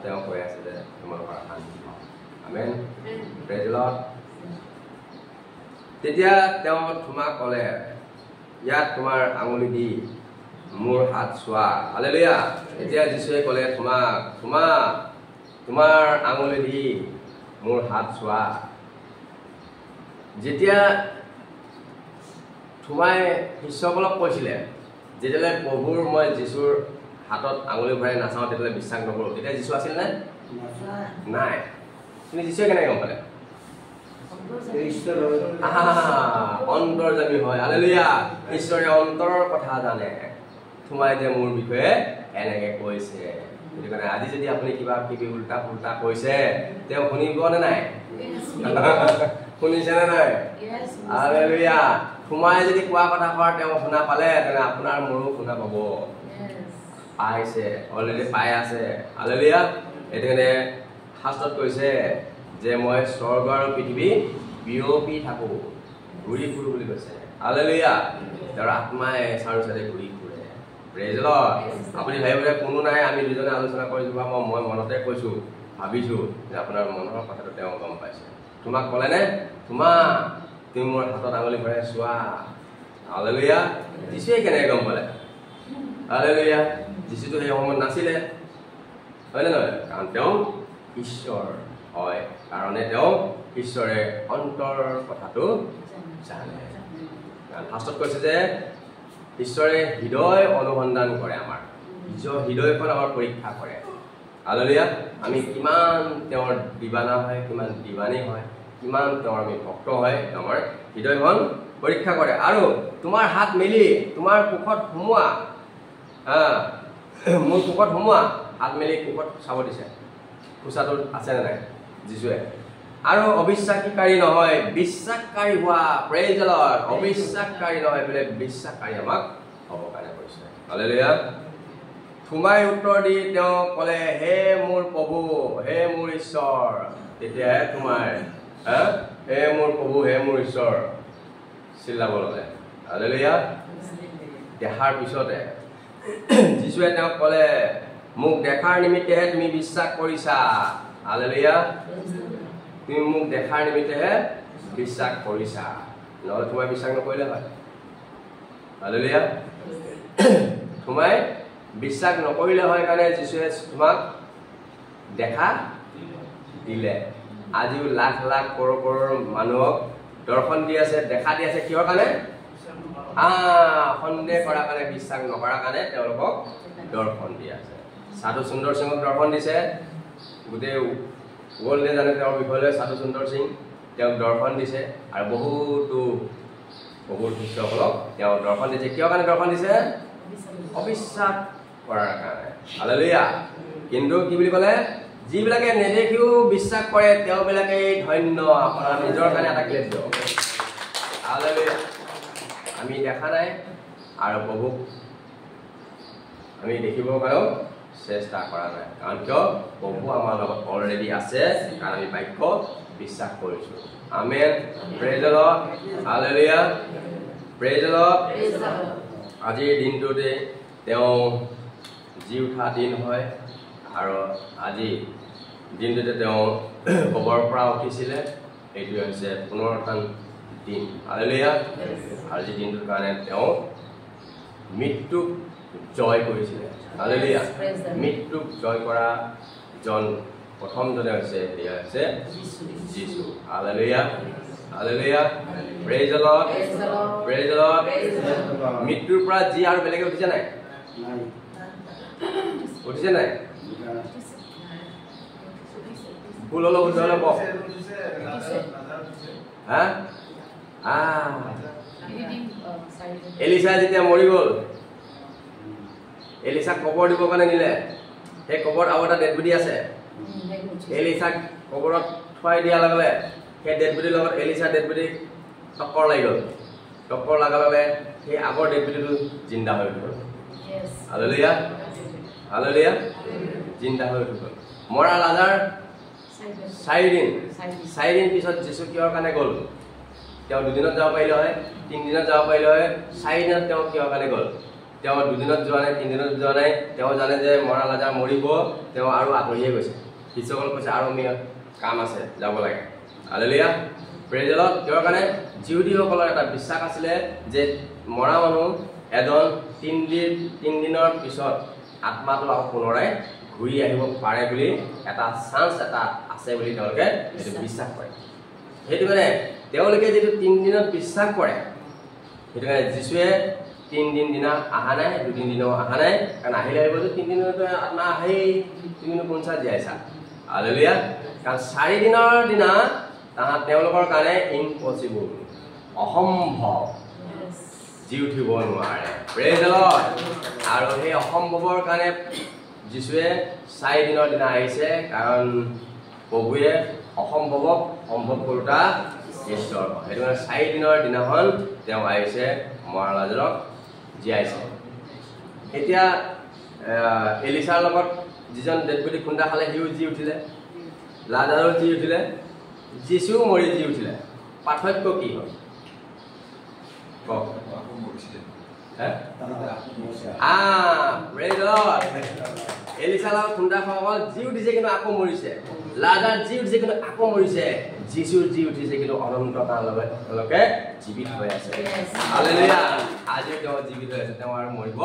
তেওঁ কৈ আছে যে তোমালোকৰ শান্তি হওক আমেন প্ৰেজ দ্য লৰ্ড তেতিয়া তেওঁ থোমাক ক'লে ইয়াত তোমাৰ আঙুলি দি মোৰ হাত চোৱা হালেলুয়া এতিয়া যীশুৱে ক'লে থোমা তোমাৰ আঙুলি দি মোৰ হাত চোৱা যেতিয়া থোমাই শিষ্যসকলক কৈছিলে যেতিয়ালৈ প্ৰভুৰ মই যীশুৰ হাতত আঙুলি ভৰাই নাচাওঁ তেতিয়ালৈ বিশ্বাস নকৰোঁ তেতিয়া যীশু আছিল নে নাই তুমি যীশুৱে কেনেকৈ গম পালে অন্তৰ্যামী হয় হালেলুয়া ঈশ্বৰে অন্তৰৰ কথা জানে থোমাই যে মোৰ বিষয়ে এনেকৈ কৈছে সেইটো কাৰণে আজি যদি আপুনি কিবা কিবি উল্টা পুল্টা কৈছে তেওঁ শুনিব নে নাই শুনিছে নে নাই হালেলুয়া থোমাই যদি কোৱা কথা কোৱাৰ তেওঁ শুনা পালে তেনে আপোনাৰ মোৰো শুনা পাব পাইছে অলৰেডি পাই আছে হালেলুয়া সেইটো কাৰণে শাস্ত্ৰত কৈছে যে মই স্বৰ্গ আৰু পৃথিৱী বিয়পি থাকোঁ ঘূৰি ফুৰোঁ বুলি কৈছে হালেলুয়া তেওঁৰ আত্মাই চাৰু চাৰি ঘূৰি ফুৰে প্ৰেজ দ্য লৰ্ড আপুনি ভাবিলে কোনো নাই আমি দুজনে আলোচনা কৰিছোঁ বা মই মনতে কৈছোঁ ভাবিছোঁ যে আপোনাৰ মনৰ কথাটো তেওঁ গম পাইছে তোমাক ক'লেনে তুমি মোৰ হাতত আঙুলি ভৰাই চোৱা হালেলুয়া যীশুৱে কেনেকৈ গম পালে হালেলুয়া যীশুটো সেই সময়ত নাছিলে হয়নে নহয় কাৰণ তেওঁ ঈশ্বৰ হয় কাৰণে তেওঁ ঈশ্বৰে অন্তৰৰ কথাটো জানে শাস্ত্ৰত কৈছে যে ঈশ্বৰে হৃদয় অনুসন্ধান কৰে আমাৰ নিজৰ হৃদয়খন আমাৰ পৰীক্ষা কৰে হালেলুয়া আমি কিমান তেওঁৰ দিবানা হয় কিমান দিবানী হয় কিমান তেওঁৰ আমি ভক্ত হয় আমাৰ হৃদয়খন পৰীক্ষা কৰে আৰু তোমাৰ হাত মেলি তোমাৰ কুখত সোমোৱা মোৰ কুখত সোমোৱা হাত মেলি কুখত চাব দিছে খোচাটো আছে নে নাই যিশুৱে আৰু অবিশ্বাসীকাৰী নহয় বিশ্বাসকাৰী হোৱা প্ৰেজ দ্য লৰ্ড অবিশ্বাসকাৰী নহয় বোলে বিশ্বাসকাৰী আমাক হ'ব কাৰণে কৈছে হালেলুয়া সোমাই উত্তৰ দি তেওঁ ক'লে হে মোৰ প্ৰভু হে মোৰ ঈশ্বৰ তেতিয়াহে তোমাৰ হে মোৰ প্ৰভু হে মোৰ ঈশ্বৰ চিল্লাব ল'লে হালেলুয়া দেখাৰ পিছতে যিশুৱে তেওঁক ক'লে মোক দেখাৰ নিমিত্তেহে তুমি বিশ্বাস কৰিছা হালেলুয়া তুমি মোক দেখাৰ নিমিত্তেহে বিশ্বাস কৰিছা নহ'লে তোমাৰ বিশ্বাস নকৰিলে হয় হালেলুয়া তোমাই বিশ্বাস নকৰিলে হয় কাৰণে যিশুৱে তোমাক দেখা দিলে আজিও লাখ লাখ কৰোৰ কৰোৰ মানুহক দৰ্শন দি আছে দেখা দি আছে কিহৰ কাৰণে সন্দেহ কৰাৰ কাৰণে বিশ্বাস নকৰাৰ কাৰণে তেওঁলোকক দৰ্শন দি আছে সাধু সুন্দৰ সিংক দৰ্শন দিছে গোটেই ৱৰ্ল্ডে জানে তেওঁৰ বিষয়লৈ সাধু সুন্দৰ সিং তেওঁক দৰ্শন দিছে আৰু বহুত শিষ্যসকলক তেওঁ দৰ্শন দিছে কিয় কাৰণে দৰ্শন দিছে অবিশ্বাস কৰাৰ কাৰণে হালেলুয়া কিন্তু কি বুলি ক'লে যিবিলাকে নেদেখিও বিশ্বাস কৰে তেওঁবিলাকে ধন্য আপোনাৰ নিজৰ কাৰণে এটা ক্লেশ দিয়ক হালেলুয়া আমি দেখা নাই আৰু প্ৰভুক আমি দেখিবৰ কাৰণেও চেষ্টা কৰা নাই কাৰণ কিয় প্ৰভু আমাৰ লগত অলৰেডি আছে কাৰণ আমি বাক্য বিশ্বাস কৰিছোঁ amen praise the lord hallelujah praise the lord আজিৰ দিনটোতে তেওঁ জি উঠা দিন হয় আৰু আজি দিনটোতে তেওঁ কবৰৰ পৰা উঠিছিলে এইটোৱে হৈছে পুনৰুত্থান দিন হালেলুয়া আজি দিনটোৰ কাৰণে তেওঁ মৃত্যুক জয় কৰিছিলে হালেলুয়া মৃত্যুক জয় কৰা জন প্ৰথমজনে হৈছে এয়া হৈছে যীশু hallelujah hallelujah praise the lord praise the lord মৃত্যুৰ পৰা যি আৰু বেলেগে উঠিছে নাই উঠিছে নাই ভুল হলো উঠলে কওক এলিছা যেতিয়া মৰি গ'ল এলিছাক কবৰ দিবৰ কাৰণে নিলে সেই কবৰত আৰু এটা ডেড বডি আছে এলিছাক কবৰত থোৱাই দিয়াৰ লগে লগে সেই ডেড বডিৰ লগত এলিছা ডেড বডি টক্কৰ লাগি গ'ল টক্কৰ লগাৰ লগে সেই আগৰ ডেড বডিটো জিন্দা হৈ উঠি গ'ল হালেলুয়া হালেলুয়া জিন্দা হৈ উঠি গ'ল মৰা লাজাৰ 4 দিন পিছত যীশু কিহৰ কাৰণে গ'ল তেওঁ 2 দিনত যাব পাৰিলে হয় 3 দিনত যাব পাৰিলে হয় 4 দিনত তেওঁ কিহৰ কাৰণে গ'ল তেওঁ 2 দিনত যোৱা নাই 3 দিনত যোৱা নাই তেওঁ জানে যে মৰা লাজাৰ মৰিব তেওঁ আৰু আঁতৰিয়ে গৈছে শিষ্যসকল কৈছে আৰু আমি কাম আছে যাব লাগে হালেলুয়া প্ৰেজ দ্য লৰ্ড কিহৰ কাৰণে জিহুদীসকলৰ এটা বিশ্বাস আছিলে যে মৰা মানুহ এজন 3 দিনৰ পিছত আত্মাটো আকৌ পুনৰাই ঘূৰি আহিব পাৰে বুলি এটা চান্স এটা আছে বুলি তেওঁলোকে এইটো বিশ্বাস কৰে সেইটো কাৰণে তেওঁলোকে যেটো 3 দিনত বিশ্বাস কৰে সেইটো কাৰণে যিশুৱে 3 দিন দিনা আহা নাই 2 দিনো আহা নাই কাৰণ আহিলে আহিব যে 3 দিনত আত্মা আহি তুমি কোনছা যাইছা হালেলুয়া কাৰণ 4 দিনৰ দিনা তাহা তেওঁলোকৰ কাৰণে ইম্পসিবল অসম্ভৱ জি উঠিব নোৱাৰে প্ৰেজ দ্য লৰ্ড আৰু সেই অসম্ভৱৰ কাৰণে যিশুৱে 4 দিনৰ দিনা আহিছে কাৰণ প্ৰভুৱে অসম্ভৱক সম্ভৱ কৰোতা ঈশ্বৰ সেইটো কাৰণে 4 দিনৰ দিনাখন তেওঁ আহিছে মৰা লাজাৰক জীয়াইছে এতিয়া এলিছাৰ লগত যিজন ডেড বডি খুন্দা খালে হিউ জি উঠিলে লাজাৰো জি উঠিলে যিশুও মৰি জি উঠিলে পাৰ্থক্য কি হ'ল এলিছাৰ লগত খুন্দা খোৱা জি উঠিছে কিন্তু আকৌ মৰিছে লাজাৰ জি উঠিছে কিন্তু আকৌ মৰিছে যিশুৰ জি উঠিছে কিন্তু অনন্ত কাললৈকে জীৱিত হৈ আছে হালেলুয়া আজি তেওঁ জীৱিত হৈ আছে তেওঁ আৰু মৰিব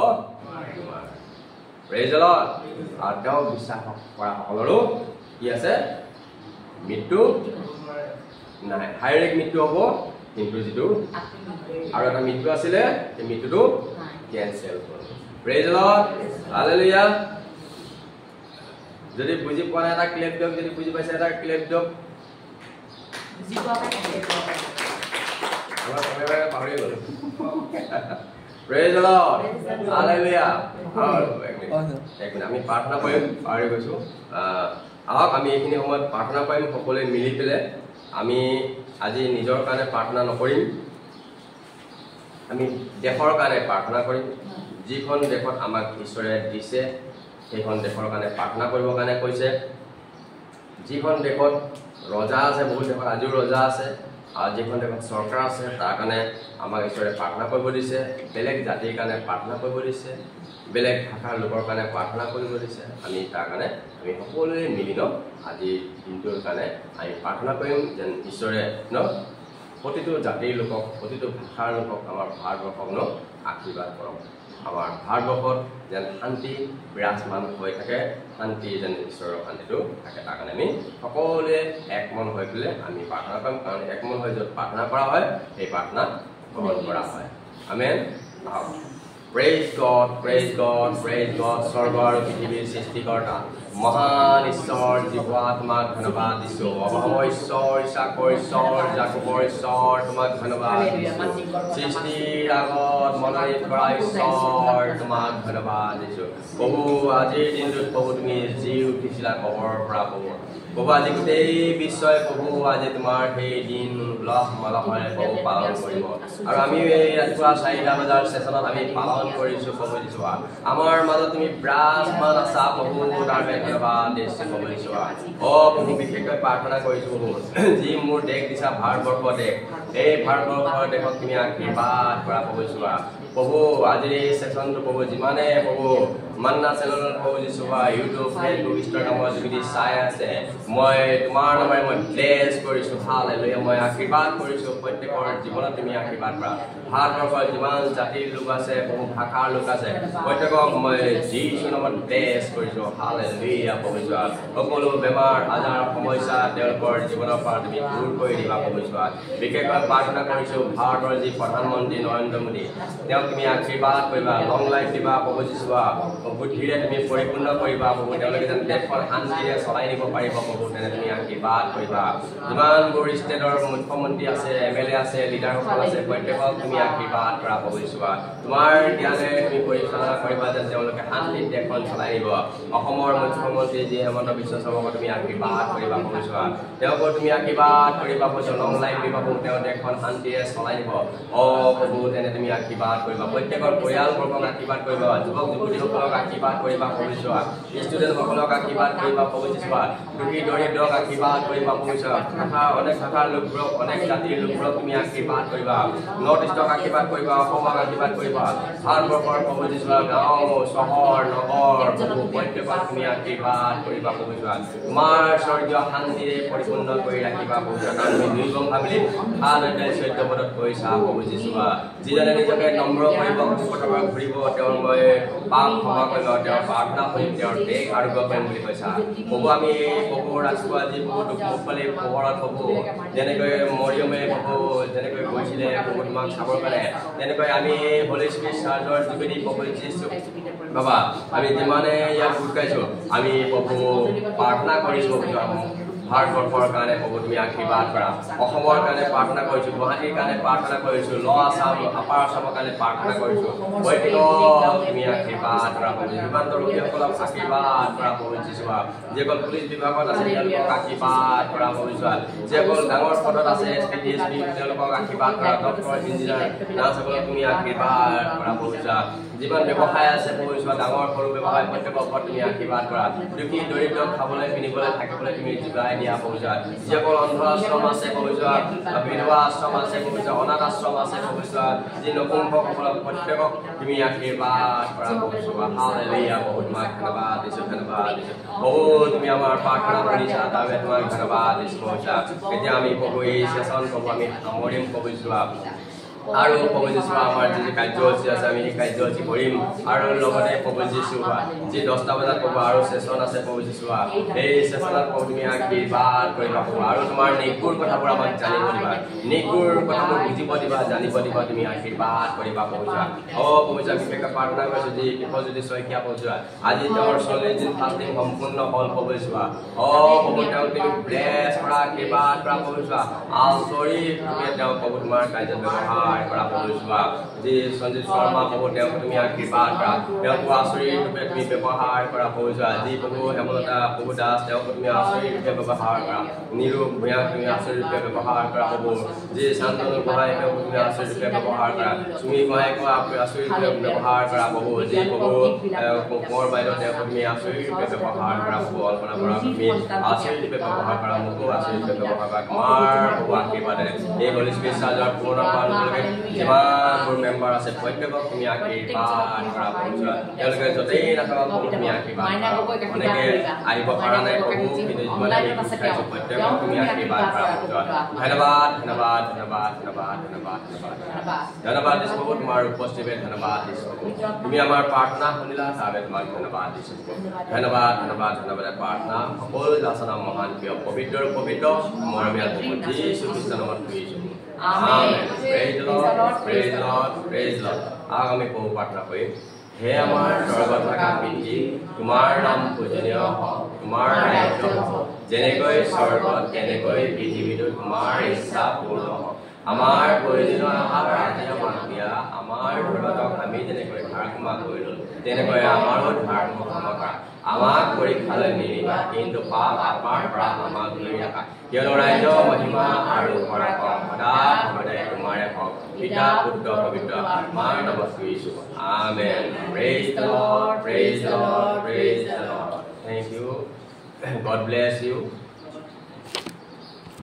প্ৰেজ দ্য লৰ্ড আৰু তেওঁ বিশ্বাস কৰা সকলৰো কি আছে মৃত্যু নাই শাৰীৰিক মৃত্যু হ'ব কিন্তু যেটো আৰু এটা মৃত্যু আছিলে সেই মৃত্যুটো কেনসেল হ'ল প্ৰেজ দ্য লৰ্ড হালেলুয়া যদি বুজি পোৱা নাই এটা ক্লেপ দিয়ক যদি বুজি পাইছে এটা ক্লেপ দিয়ক বুজি পোৱা নাই আমাৰ সময় পাহৰি গ'ল Praise the Lord. Hallelujah. এক মিনিট আমি প্ৰাৰ্থনা কৰিম পাহৰি গৈছো আহক আমি এইখিনি সময়ত প্ৰাৰ্থনা কৰিম সকলোৱে মিলি পেলাই আমি আজি নিজৰ কাৰণে প্ৰাৰ্থনা নকৰিম আমি দেশৰ কাৰণে প্ৰাৰ্থনা কৰিম যিখন দেশত আমাক ঈশ্বৰে দিছে সেইখন দেশৰ কাৰণে প্ৰাৰ্থনা কৰিবৰ কাৰণে কৈছে যিখন দেশত ৰজা আছে বহুত দেশত আজিও ৰজা আছে আৰু যিখন দেশত চৰকাৰ আছে তাৰ কাৰণে আমাক ঈশ্বৰে প্ৰাৰ্থনা কৰিব দিছে বেলেগ জাতিৰ কাৰণে প্ৰাৰ্থনা কৰিব দিছে বেলেগ ভাষাৰ লোকৰ কাৰণে প্ৰাৰ্থনা কৰিব দিছে আমি তাৰ কাৰণে আমি সকলোৱে মিলি আজি দিনটোৰ কাৰণে আমি প্ৰাৰ্থনা কৰিম যেন ঈশ্বৰে প্ৰতিটো জাতিৰ লোকক প্ৰতিটো ভাষাৰ লোকক আমাৰ ভাৰতবৰ্ষক আশীৰ্বাদ কৰক আমাৰ ভাৰতবৰ্ষত যেন শান্তি বিৰাজমান হৈ থাকে শান্তি যেন ঈশ্বৰৰ শান্তিটো থাকে তাৰ কাৰণে আমি সকলোৱে একমন হৈ পেলাই আমি প্ৰাৰ্থনা কৰিম কাৰণ একমন হৈ য'ত প্ৰাৰ্থনা কৰা হয় সেই প্ৰাৰ্থনা গ্ৰহণ কৰা হয় আমেন Praise God, praise God, praise God, স্বৰ্গ আৰু পৃথিৱীৰ সৃষ্টিকৰ্তা মহান ঈশ্বৰ জীৱাত্মাক ধন্যবাদ দিছো অভাৱৰ ঈশ্বৰ ইছাকৰ ঈশ্বৰ জাকবৰ ঈশ্বৰ তোমাক ধন্যবাদ দিছো সৃষ্টিৰ আগত মনোনীত কৰা ঈশ্বৰ তোমাক ধন্যবাদ দিছো প্ৰভু আজিৰ দিনটোত প্ৰভু তুমি জি উঠিছিলা কবৰৰ পৰা প্ৰভু আজি গোটেই বিশ্বই প্ৰভু আজি তোমাৰ সেই দিন উল্লাস মালহেৰে প্ৰভু পালন কৰিব আৰু আমি এই ৰাতিপুৱা 4টা বজাৰ ছেছনত আমি পালন কৰিছো প্ৰভু দিছো আমাৰ মাজত তুমি বিৰাজমান আছা প্ৰভু তাৰ ধন্যবাদ দিছো প্ৰভু দিছো প্ৰভু বিশেষকৈ প্ৰাৰ্থনা কৰিছো যি মোৰ দেশ দিছা ভাৰতবৰ্ষ দেশ এই ভাৰতবৰ্ষৰ দেশত তুমি আশীৰ্বাদ কৰা প্ৰভু দিছো প্ৰভু আজিৰ এই ছেছনটো প্ৰভু যিমানে প্ৰভু মান্না চেনেলত প্ৰভু দিছো ইউটিউব ফেচবুক ইনষ্টাগ্ৰামৰ যোগেদি চাই আছে মই তোমাৰ নামেৰে মই ব্লেছ কৰিছো হালেলুয়া মই আশীৰ্বাদ কৰিছো প্ৰত্যেকৰ জীৱনত তুমি আশীৰ্বাদ কৰা ভাৰতবৰ্ষৰ যিমান জাতিৰ লোক আছে বহু ভাষাৰ লোক আছে প্ৰত্যেকক মই যীশু নামত ব্লেছ কৰিছো হালেলুয়া প্ৰভু সকলো বেমাৰ আজাৰ সমস্যা তেওঁলোকৰ জীৱনৰ পৰা তুমি দূৰ কৰি দিবা প্ৰভু বিশেষকৈ প্ৰাৰ্থনা কৰিছো ভাৰতৰ যি প্ৰধানমন্ত্ৰী নৰেন্দ্ৰ মোদী তেওঁক তুমি আশীৰ্বাদ কৰিবা লং লাইফ দিবা প্ৰভু বুদ্ধিৰে তুমি পৰিপূৰ্ণ কৰিবা প্ৰভু তেওঁলোকে যেন দেশখন শান্তিৰে চলাই নিব পাৰিব প্ৰভু তেনে তুমি আশীৰ্বাদ কৰিবা যিমানবোৰ ষ্টেটৰ মুখ্যমন্ত্ৰী আছে MLA আছে লিডাৰসকল আছে প্ৰত্যেকক তুমি আশীৰ্বাদ কৰা প্ৰভু তোমাৰ জ্ঞানেৰে তুমি পৰিচালনা কৰিবা যেন তেওঁলোকে শান্তিত দেশখন চলাই নিব অসমৰ মুখ্যমন্ত্ৰী যি হেমন্ত বিশ্ব শৰ্মাক তুমি আশীৰ্বাদ কৰিবা প্ৰভু তেওঁকো তুমি আশীৰ্বাদ কৰিবা প্ৰভু লং লাইফ দিবা প্ৰভু তেওঁ দেশখন শান্তিৰে চলাই নিব প্ৰভু তেনে তুমি আশীৰ্বাদ কৰিবা প্ৰত্যেকৰ পৰিয়ালবৰ্গক আশীৰ্বাদ কৰিবা যুৱক যুৱতীসকলক আশীৰ্বাদ কৰিবা প্ৰভু ষ্টুডেণ্টসকলক আশীৰ্বাদ কৰিবা প্ৰভু দুখী দৰিদ্ৰক আশীৰ্বাদ কৰিবা প্ৰভু অনেক ভাষাৰ লোকবোৰক অনেক জাতিৰ লোকবোৰক তুমি আশীৰ্বাদ কৰিবা নৰ্থ ইষ্টক আশীৰ্বাদ কৰিবা অসমক আশীৰ্বাদ কৰিবা ভাৰতবৰ্ষৰ প্ৰভু গাঁও চহৰ নগৰ প্ৰভু প্ৰত্যেকক তুমি আশীৰ্বাদ কৰিবা প্ৰভু তোমাৰ স্বৰ্গীয় শান্তিৰে পৰিপূৰ্ণ কৰি ৰাখিবা প্ৰভু তুমি দুৰ্গম ভাবিলে ভাল অধ্যায় 14 পদত কৈছা প্ৰভু যিজনে নিজকে নম্ৰ কৰিব পথৰ ঘূৰিব তেওঁৰ মই পাপ ক্ষমা কৰিব তেওঁৰ প্ৰাৰ্থনা কৰিম তেওঁৰ দেশ আৰোগ্য কৰিম বুলি কৈছা প্ৰভু আমি প্ৰভু ৰাজপুৱা যি প্ৰভু দুখ পালে পোহৰত প্ৰভু যেনেকৈ মৰিয়মে প্ৰভু যেনেকৈ গৈছিলে প্ৰভু তোমাক চাবৰ কাৰণে তেনেকৈ আমি হলি স্পিৰিট চাৰ্জৰ যোগেদি প্ৰভু যিছো বাবা আমি যিমানে ইয়াত গোট খাইছো আমি প্ৰভু প্ৰাৰ্থনা কৰিছো ভাৰতবৰ্ষৰ কাৰণে প্ৰভু তুমি আশীৰ্বাদ কৰা অসমৰ কাৰণে প্ৰাৰ্থনা কৰিছো গুৱাহাটীৰ কাৰণে প্ৰাৰ্থনা কৰিছো ল আছাম আপাৰ আছামৰ কাৰণে প্ৰাৰ্থনা কৰিছো প্ৰত্যেকক তুমি আশীৰ্বাদ কৰা প্ৰভু সীমান্ত লোকসকলক আশীৰ্বাদ কৰা প্ৰভু যিসকল পুলিচ বিভাগত আছে তেওঁলোকক আশীৰ্বাদ কৰা প্ৰভু যিসকল ডাঙৰ পদত আছে SPDSP তেওঁলোকক আশীৰ্বাদ কৰা ডক্টৰ ইঞ্জিনিয়াৰ নাৰ্ছসকলক তুমি আশীৰ্বাদ কৰা প্ৰভু যিমান ব্যৱসায় আছে প্ৰভু ডাঙৰ সৰু ব্যৱসায় প্ৰত্যেকৰ ওপৰত তুমি আশীৰ্বাদ কৰা দুখী দৰিদ্ৰক খাবলৈ পিন্ধিবলৈ থাকিবলৈ তুমি যোগাই দিয়া প্ৰভু যিসকল অন্ধ আশ্ৰম আছে প্ৰভু বিধৱা আশ্ৰম আছে প্ৰভু অনাথ আশ্ৰম আছে প্ৰভু যি নপুংসকলক প্ৰত্যেকক তুমি আশীৰ্বাদ কৰা প্ৰভু হালেলুয়া বহুত তোমাক ধন্যবাদ দিছো বহুত তুমি আমাৰ প্ৰাৰ্থনা শুনিছা তাৰ বাবে তোমাক ধন্যবাদ দিছো এতিয়া আমি প্ৰভু এই চেচন প্ৰভু আমি সামৰিম প্ৰভু আৰু প্ৰভু যীশু আমাৰ যি কাৰ্যসূচী আছে আমি সেই কাৰ্যসূচী কৰিম আৰু লগতে প্ৰভু যীশু যি 10টা বজাত ক'ব আৰু সেশন আছে প্ৰভু যীশু এই সেশনত প্ৰভু তুমি আশীৰ্বাদ কৰিবা প্ৰভু আৰু তোমাৰ নিগুৰ কথাবোৰ আমাক জানিব দিবা নিগুৰ কথাবোৰ বুজিব দিবা জানিব দিবা তুমি আশীৰ্বাদ কৰিবা প্ৰভু যীশু প্ৰভু যীশু বিশেষকৈ প্ৰাৰ্থনা কৰিছোঁ যি বিপজ্যোতি শইকীয়া প্ৰভু যীশু আজি তেওঁৰ 40 দিন ফাষ্টিং সম্পূৰ্ণ হ'ল প্ৰভু যীশু প্ৰভু তেওঁক তুমি ব্লেছ কৰা আশীৰ্বাদ কৰা প্ৰভু যীশু আচৰিত তুমি তেওঁ প্ৰভু তোমাৰ কাৰ্যত ব্যৱহাৰ কৰা প্ৰভু যীশু যি সঞ্জিত শৰ্মা প্ৰভু তেওঁক তুমি আশীৰ্বাদ কৰা তেওঁক আচৰিত ৰূপে তুমি ব্যৱহাৰ কৰা প্ৰভু যীশু যি প্ৰভু হেমলতা প্ৰভু দাস তেওঁক তুমি আচৰিত ৰূপে ব্যৱহাৰ কৰা নিৰু ভূঞাক তুমি আচৰিত ৰূপে ব্যৱহাৰ কৰা প্ৰভু যি শান্তনু গোহাঁই তেওঁক তুমি আচৰিত ৰূপে ব্যৱহাৰ কৰা চুমি গোহাঁইক আচৰিত ৰূপে ব্যৱহাৰ কৰা প্ৰভু যি প্ৰভু কোঁৱৰ বাইদেউ তেওঁক তুমি আচৰিত ৰূপে ব্যৱহাৰ কৰা প্ৰভু অল্পনা কৰা তুমি আচৰিত ৰূপে ব্যৱহাৰ কৰা মোকো আচৰিত ৰূপে ব্যৱহাৰ কৰা তোমাৰ প্ৰভু আশীৰ্বাদেৰে এই হলি স্পিৰিট চাৰ্জৰ পূৰ্ণ হোৱাৰ লগে যিমানবোৰ মেম্বাৰ আছে প্ৰত্যেকক তুমি আশীৰ্বাদ কৰা প্ৰভু তেওঁলোকে য'তেই নাথাকক তুমি আশীৰ্বাদ অনেকে আহিব পৰা নাই প্ৰভু কিন্তু যিমানে খাইছোঁ প্ৰত্যেকক তুমি আশীৰ্বাদ কৰা ধন্যবাদ ধন্যবাদ ধন্যবাদ ধন্যবাদ ধন্যবাদ ধন্যবাদ ধন্যবাদ দিছোঁ প্ৰভু তোমাৰ উপস্থিতিত ধন্যবাদ দিছোঁ তুমি আমাৰ প্ৰাৰ্থনা শুনিলা তাৰ বাবে তোমাক ধন্যবাদ দিছোঁ ধন্যবাদ ধন্যবাদ ধন্যবাদ প্ৰাৰ্থনা সকলো যাচনা মহান প্ৰিয় পবিত্ৰ পবিত্ৰ মৰমীয়া যীশু খ্ৰীষ্টৰ নামত কৰিছোঁ amen praise the lord praise the lord praise the lord আমি প্ৰভু প্ৰাৰ্থনা কৰিম হে আমাৰ স্বৰ্গত থকা পিতৃ তোমাৰ নাম পূজনীয় হওক তোমাৰ ৰাজ্য হওক যেনেকৈ স্বৰ্গত তেনেকৈ পৃথিৱীতো তোমাৰ ইচ্ছা পূৰ্ণ হওক আমাৰ প্ৰয়োজনীয় আহাৰ আজি আমাক দিয়া আমাৰ ধৰ্মক আমি যেনেকৈ ধাৰ ক্ষমা কৰিলোঁ তেনেকৈ আমাৰো ধাৰ ক্ষমা কৰা আমাক পৰীক্ষালৈ নিনিবা কিন্তু পাপ আমাৰ পৰা আমাক ধৰি ৰাখা কিয়নো ৰাজ্য মহিমা আৰু পৰাক্ৰম সদায় তোমাৰে হওক পিতা পুত্ৰ পবিত্ৰ আত্মাৰ নামত কৰিছোঁ amen praise the lord praise the lord praise the lord thank you God bless U